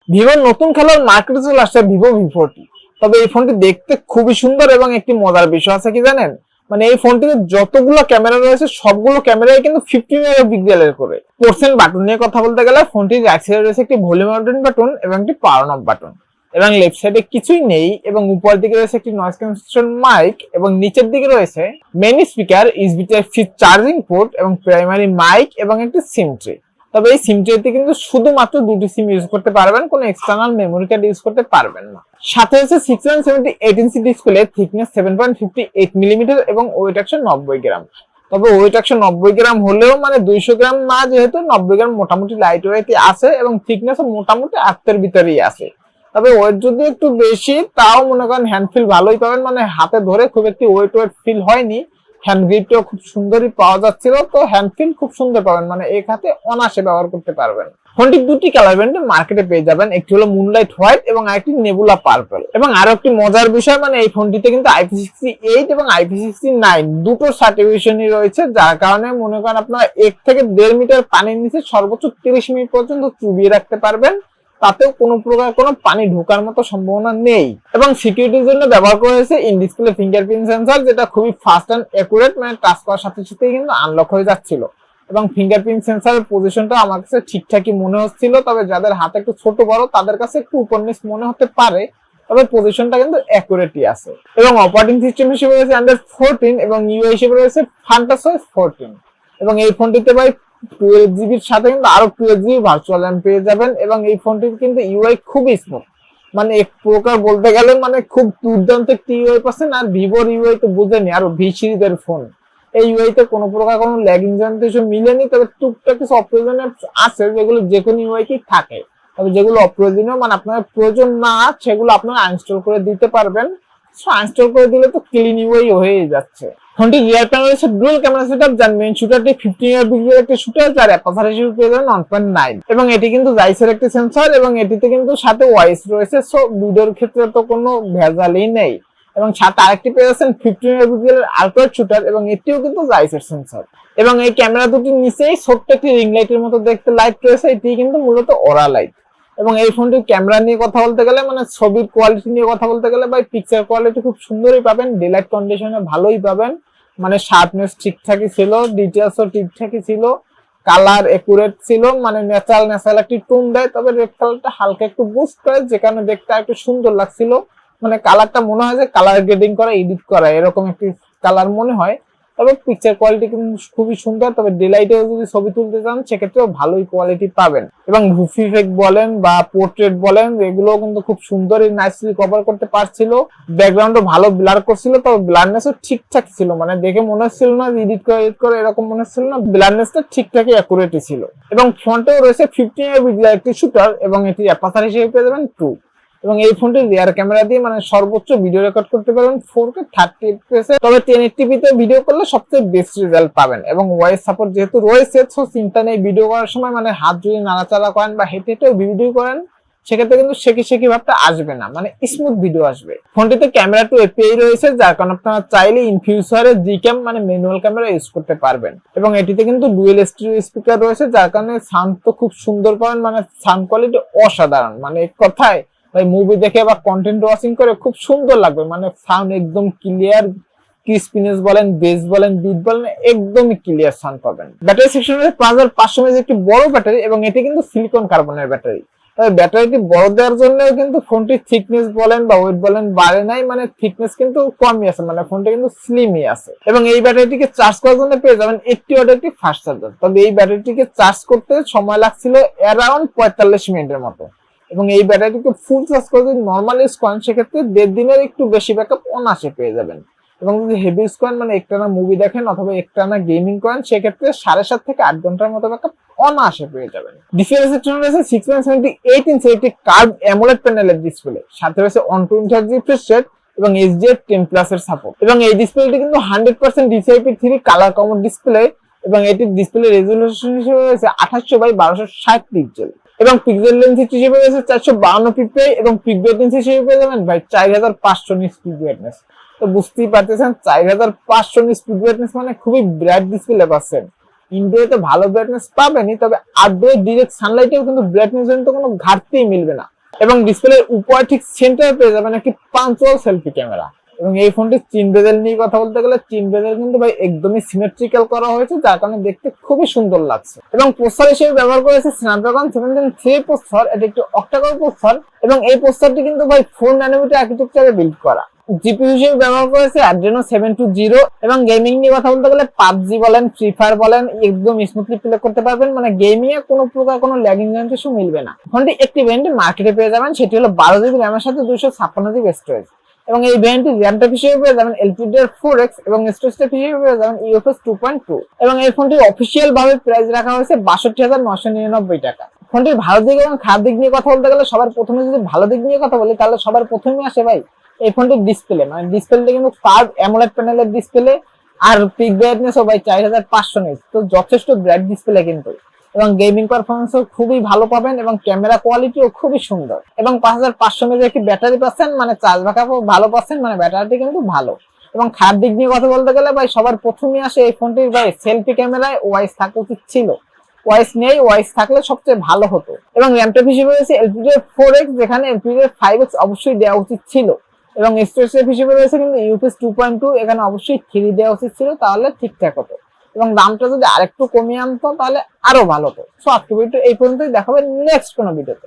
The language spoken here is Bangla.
ভিভোর নতুন খেলার মার্কেটে চলে আসছে ভিভো V40। তবে এই ফোনটি দেখতে খুবই সুন্দর এবং একটি মজার বিষয় আছে কি জানেন, মানে এই ফোনটিতে যতগুলো ক্যামেরা রয়েছে সবগুলো ক্যামেরাই কিন্তু 50 মেগাপিক্সেলের করে। পোর্টস বাটন নিয়ে কথা বলতে গেলে ফোনটির রাইট সাইডে রয়েছে একটি ভলিউম বাটন এবং একটি পাওয়ার নব বাটন, এবং লেফট সাইডে কিছুই নেই। এবং উপরের দিকে রয়েছে একটি নয়েজ ক্যান্সেলেশন মাইক, এবং নিচের দিকে রয়েছে main speaker, USB type C charging port এবং প্রাইমারি মাইক এবং একটি সিম ট্রে। তবে এই সিম ট্রেতে কিন্তু শুধুমাত্র দুটি সিম ইউজ করতে পারবেন, কোনো এক্সটার্নাল মেমোরি কার্ড ইউজ করতে পারবেন না। সাথে আছে 6.78 ইঞ্চি ডিসপ্লে, থিকনেস 7.58 মিলিমিটার এবং ওয়েট 190 গ্রাম। তবে ওয়েট 190 গ্রাম হলেও মানে 200 গ্রাম না, যেহেতু 90 গ্রাম মোটামুটি লাইট ওয়েটই আছে এবং থিকনেসও মোটামুটি 8 ভিতরেই আছে। তবে ওয়েট যদি একটু বেশি, তাও মনে করেন হ্যান্ড ফিল ভালোই পাবেন, মানে হাতে ধরে খুব একটি ওয়েট ফিল হয়নি। হ্যান্ড গ্রিপটাও খুব সুন্দরই পাওয়া যাচ্ছিল, তো হ্যান্ড ফিল খুব সুন্দর পাবেন, মানে এক হাতে অনায়াসে ব্যবহার করতে পারবেন। ফোনটি দুটি কালার ভ্যারিয়েন্টে মার্কেটে পেয়ে যাবেন, একটি হলো মুনলাইট হোয়াইট এবং আরেকটি নেবুলা পার্পল। এবং আরো একটি মজার বিষয়, মানে এই ফোনটিতে কিন্তু IP68 এবং IP69 দুটো সার্টিফিকেশনই রয়েছে, যার কারণে মনে করেন আপনারা 1 থেকে 1.5 মিটার পানির নিচে সর্বোচ্চ 30 মিনিট পর্যন্ত চুবিয়ে রাখতে পারবেন, তাতেও কোনো প্রকার কোনো পানি ঢোকার মতো সম্ভাবনা নেই। এবং সিকিউরিটির জন্য ব্যবহার করা হয়েছে ইন ডিসপ্লে ফিঙ্গারপ্রিন্ট সেন্সর, যেটা খুবই ফাস্ট এন্ড অ্যাকুরেট, মানে টাচ করার সাথে সাথেই কিন্তু আনলক হয়ে যাচ্ছিল। এবং ফিঙ্গারপ্রিন্ট সেন্সরের পজিশনটা আমার কাছে ঠিকঠাকই মনে হচ্ছিল, তবে যাদের হাতে একটু ছোট বড় তাদের কাছে একটু উপরনিচ মনে হতে পারে, তবে পজিশনটা কিন্তু অ্যাকুরেটই আছে। এবং অপারেটিং সিস্টেম হিসেবে রয়েছে অ্যান্ড্রয়েড 14 এবং ইউআই হিসেবে রয়েছে ফান্টাসোস 14। এবং এই ফোনটিতে ভাই 12 জিবির সাথে কিন্তু আরো 12 জিবি ভার্চুয়াল র্যাম পেয়ে যাবেন। এবং এই ফোনটির কিন্তু ইউআই খুবই স্মুথ, মানে এক প্রকার বলতে গেলে মানে খুব দুর্দান্ত একটি ইউআই পাচ্ছেন। আর ভিভোর ইউআই তো বুঝেনি, আরো ভি সিরিজের ফোন, এই ইউআই তে কোনো প্রকার কোনো ল্যাগিং জানতে কিছু মিলেনি। তবে টুকটাক কিছু অপ্রয়োজনীয় আছে, যেগুলো যে কোনো ইউআই কি থাকে, তবে যেগুলো অপ্রয়োজনীয় মানে আপনার প্রয়োজন না, সেগুলো আপনারা আনইনস্টল করে দিতে পারবেন। আনইনস্টল করে দিলে তো ক্লিন ইউআই হয়ে যাচ্ছে। ফোনটি রিয়ার প্যানেল রয়েছে ডুয়াল ক্যামেরা সেটআপ, যার মেইন শুটারটি 15 মেগাপিক্সেলের একটি শুটার, যার অ্যাপারচার হিসেবে পেয়ে যাবেন 1.9। এবং এটি কিন্তু জাইসের একটি সেন্সর, এবং এটিতে কিন্তু সাথে ওয়াইস রয়েছে, সো ভিডিওর ক্ষেত্রে তো কোনো ভেজালই নেই। এবং সাথে আরেকটি পেয়ে যাচ্ছেন 15 মেগাপিক্সেলের আলট্রা শুটার, এবং এটিও কিন্তু জাইসের সেন্সর। এবং এই ক্যামেরা দুটির নিচেই ছোট্ট একটি রিং লাইটের মতো দেখতে লাইট রয়েছে, এটি কিন্তু মূলত ওরা লাইট। এবং এই ফোনটির ক্যামেরা নিয়ে কথা বলতে গেলে, মানে ছবির কোয়ালিটি নিয়ে কথা বলতে গেলে ভাই পিকচার কোয়ালিটি খুব সুন্দরই পাবেন, ডেলাইট কন্ডিশনে ভালোই পাবেন, মানে শার্পনেস ঠিকঠাকই ছিল, ডিটেইলসও ঠিকঠাকই ছিল, কালার একুরেট ছিল, মানে ন্যাচারাল একটি টোন দেয়। তবে রেড কালারটা হালকা একটু বুস্ট করে, যেখানে দেখতে একটু সুন্দর লাগছিল, মানে কালারটা মনে হয় যে কালার গ্রেডিং করা, এডিট করা এরকম একটি কালার মনে হয়। তবে পিকচার কোয়ালিটি কিন্তু খুবই সুন্দর। তবে ডেলাইটেও যদি ছবি তুলতে চান সেক্ষেত্রেও ভালোই কোয়ালিটি পাবেন। এবং ভুফি ইফেক্ট বলেন বা পোর্ট্রেট বলেন, এগুলো কিন্তু খুব সুন্দরই নাইসলি কভার করতে পারছিল। ব্যাকগ্রাউন্ডও ভালো ব্লার করছিল, তবে ব্লারনেসও ঠিকঠাক ছিল, মানে দেখে মনে হচ্ছিল না এডিট করে এরকম মনে হচ্ছিল না, ব্লারনেসটা ঠিকঠাকই অ্যাকুরেটই ছিল। এবং ফ্রন্টেও রয়েছে 15 মেগাপিক্সেলের একটি শুটার, এবং এটি অ্যাপারচার হিসেবে পেয়ে যাবেন 2। এবং এই ফোনটি রিয়ার ক্যামেরা দিয়ে মানে সর্বোচ্চ ভিডিও রেকর্ড করতে পারবেন 4K 30 fps, তবে 1080p তে ভিডিও করলে সবচেয়ে বেস্ট রেজাল্ট পাবেন। এবং ভয়েস সাপোর্ট যেহেতু রয়েছে, তো চিন্তা নেই, ভিডিও করার সময় মানে হাত যদি নাড়াচাড়া করেন বা হেঁটে হেঁটেও ভিডিও করেন সেক্ষেত্রে কিন্তু শেকি ভাবটা আসবে না, মানে স্মুথ ভিডিও আসবে। ফোনটিতে ক্যামেরা 2 API রয়েছে, যার কারণে আপনারা চাইলে ইন ফিউচারে জিক্যাম মানে ম্যানুয়াল ক্যামেরা ইউজ করতে পারবেন। এবং এটিতে কিন্তু ডুয়েল স্টেরিও স্পিকার রয়েছে, যার কারণে সাউন্ড তো খুব সুন্দর পাবেন, মানে সাউন্ড কোয়ালিটি অসাধারণ, মানে এক কথায় ভাই মুভি দেখে বা কন্টেন্ট ওয়াচিং করে খুব সুন্দর লাগবে, মানে সাউন্ড একদম ক্লিয়ার, ক্রিস্পিনেস বলেন, বেস বলেন, বিট বলেন, একদমই ক্লিয়ার সাউন্ড পাবেন। ব্যাটারি সেকশনে 5500 mAh একটি বড় ব্যাটারি, এবং এটি কিন্তু সিলিকন কার্বনের ব্যাটারি। তবে ব্যাটারিটি বড় দেওয়ার জন্য কিন্তু ফোনটির থিকনেস বলেন বা ওয়েট বলেন বাড়ে নাই, মানে থিকনেস কিন্তু কমই আছে, মানে ফোনটা কিন্তু স্লিমই আছে। এবং এই ব্যাটারিটিকে চার্জ করার জন্য পেয়ে যাবেন 80 ওয়াটের একটি ফাস্ট চার্জার। তবে এই ব্যাটারিটিকে চার্জ করতে সময় লাগছিল অ্যারাউন্ড 45 মিনিটের মতো। এবং এই ব্যাটারিটিকে ফুল চার্জ করে যদি নর্মাল ইউজ করেন সেক্ষেত্রে 1.5 দিনের একটু বেশি ব্যাকআপ অনায়াসে পেয়ে যাবেন। এবং যদি হেভি ইউজ করেন, মানে একটানা মুভি দেখেন অথবা একটানা গেমিং করেন, সেক্ষেত্রে 7.5 থেকে 8 ঘন্টার মতো ব্যাকআপ অনায়াসে পেয়ে যাবেন। ডিসপ্লে সেকশনে রয়েছে 6.78 ইঞ্চি একটি কার্ভ অ্যামোলেড প্যানেলের ডিসপ্লে, সাথে রয়েছে 120 Hz রিফ্রেশ রেট এবং HDR10+ এর সাপোর্ট। এবং এই ডিসপ্লেটি কিন্তু 100% DCI-P3 কালার কমোড ডিসপ্লে, এবং এটির ডিসপ্লে রেজোলিউশন হিসেবে রয়েছে 2800x1260 পিক্সেল। এবং পিক্সেল লেন্থ হিসেবে রয়েছে 452 ppi, এবং পিক ব্রাইটনেস হিসেবে পেয়ে যাবেন ভাই 4500 নিটস পিক ব্রাইটনেস। তো বুঝতেই পারতেছেন 4500 নিটস পিক ব্রাইটনেস মানে খুবই ব্রাইট ডিসপ্লে পাচ্ছেন। ইনডোরে ভালো ব্রাইটনেস পাবেনই, তবে আউটডোরে ডিরেক্ট সানলাইটেও কিন্তু ব্রাইটনেস জনিত কোনো ঘাটতিই মিলবে না। এবং ডিসপ্লের উপর ঠিক সেন্টারে পেয়ে যাবেন একটি পাঞ্চুয়াল সেলফি ক্যামেরা। এবং এই ফোনটি চিন বেজেল নিয়ে কথা বলতে গেলে চিন বেজেল কিন্তু ভাই একদমই সিমেট্রিক্যাল করা হয়েছে, যার কারণে দেখতে খুবই সুন্দর লাগছে। এবং প্রসেসর হিসেবে ব্যবহার করেছে স্ন্যাপড্রাগন 703 প্রসেসর, এটি একটি অক্টাকোর প্রসেসর এবং এই প্রসেসরটি কিন্তু ভাই 4 ন্যানোমিটার আর্কিটেকচারে বিল্ড করা। জিপিইউ হিসেবে ব্যবহার করেছে Adreno 720 এবং গেমিং নিয়ে কথা বলতে গেলে পাবজি বলেন, ফ্রি ফায়ার বলেন, একদম স্মুথলি প্লে করতে পারবেন, মানে গেমিং এ কোনো প্রকার কোনো ল্যাগিং ইস্যু মিলবে না। ফোনটি একটি ভেরিয়েন্টে মার্কেটে পেয়ে যাবেন, সেটি হলো 12 জিবি র্যামের সাথে 256 জিবি স্টোরেজ। এবং এই ভ্যারিয়েন্টটি র্যাম টাইপ হিসেবে পেয়ে যাবেন LPDDR4X এবং স্টোরেজ টাইপ হিসেবে পেয়ে যাবেন UFS 2.2। এবং এই ফোনটির অফিসিয়াল ভাবে প্রাইস রাখা হয়েছে 62,999 টাকা। ফোনটির ভালো দিক এবং খারাপ দিক নিয়ে কথা বলতে গেলে সবার প্রথমে যদি ভালো দিক নিয়ে কথা বলি তাহলে সবার প্রথমে আসে ভাই এই ফোনটির ডিসপ্লে, মানে ডিসপ্লেটা কিন্তু কার্ভ অ্যামোলেড প্যানেলের ডিসপ্লে আর পিক ব্রাইটনেসও ভাই 4500 নিটস, তো যথেষ্ট ব্রাইট ডিসপ্লে কিন্তু। এবং গেমিং পারফরমেন্সও খুবই ভালো পাবেন এবং ক্যামেরা কোয়ালিটিও খুবই সুন্দর এবং 5500 mAh একটি ব্যাটারি পাচ্ছেন, মানে চার্জ ব্যাকআপও ভালো পাচ্ছেন, মানে ব্যাটারিটি কিন্তু ভালো। এবং খারাপ দিক নিয়ে কথা বলতে গেলে ভাই সবার প্রথমে আসে এই ফোনটির ভাই সেলফি ক্যামেরায় ওয়াইস থাকা উচিত ছিল, ওয়াইস নেই, ওয়াইস থাকলে সবচেয়ে ভালো হতো। এবং র্যাম টাইপ হিসেবে রয়েছে LPDDR4X, যেখানে LPDDR5X অবশ্যই দেওয়া উচিত ছিল। এবং স্টোরেজ টাইপ হিসেবে রয়েছে কিন্তু UFS 2.2, এখানে অবশ্যই 3 দেওয়া উচিত ছিল, তাহলে ঠিকঠাক হতো। এবং দামটা যদি আরেকটু কমিয়ে আনতো তাহলে আরো ভালো হতো। সো আজকে ভিডিও এই পর্যন্তই, দেখাবে নেক্সট কোনো ভিডিওতে।